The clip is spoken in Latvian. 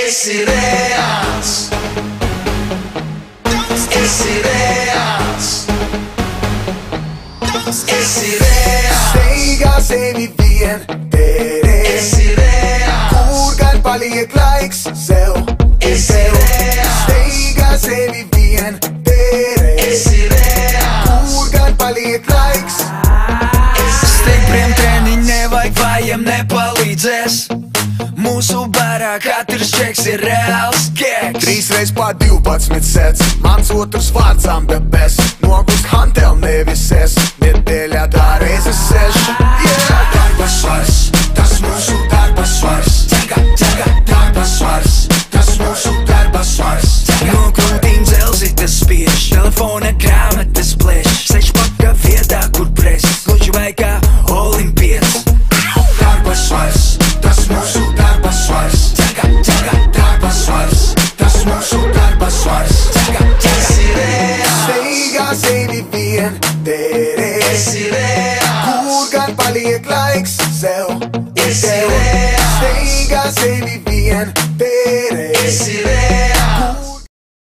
Esi reāls. Esi reāls. Esi reāls. Steigā sevi vien terē. Esi reāls. Kur gan paliek laiks sev? Esi reāls. Steigā sevi vien terē. Esi reāls. Kur gan paliek laiks? Stipriem treniņi nevajag, vājiem nepalīdzēs. Mūsu barā katrs čeks ir reāls keks. 3 reiz pa 12 sets. Mans otrs vārds I'm the best. Nogust hantel nevis es. Nedēļā tā reizes 6. Darba svars, tas mūsu darba svars. Darba svars, tas mūsu darba svars. No krūtīm dzelzi tas spiež, telefona krāna tas plēš. Sešpaka vietā, kur pres, gluži vai kā olimpietis. Darba svars, tas mūsu darba svars. Darba svars, tas mūsu darba svars. Esi reāls. Steigā sevi vien terē. Esi reāls. Kur gan paliek laiks sev? Esi reāls. Steigā sevi vien terē. Esi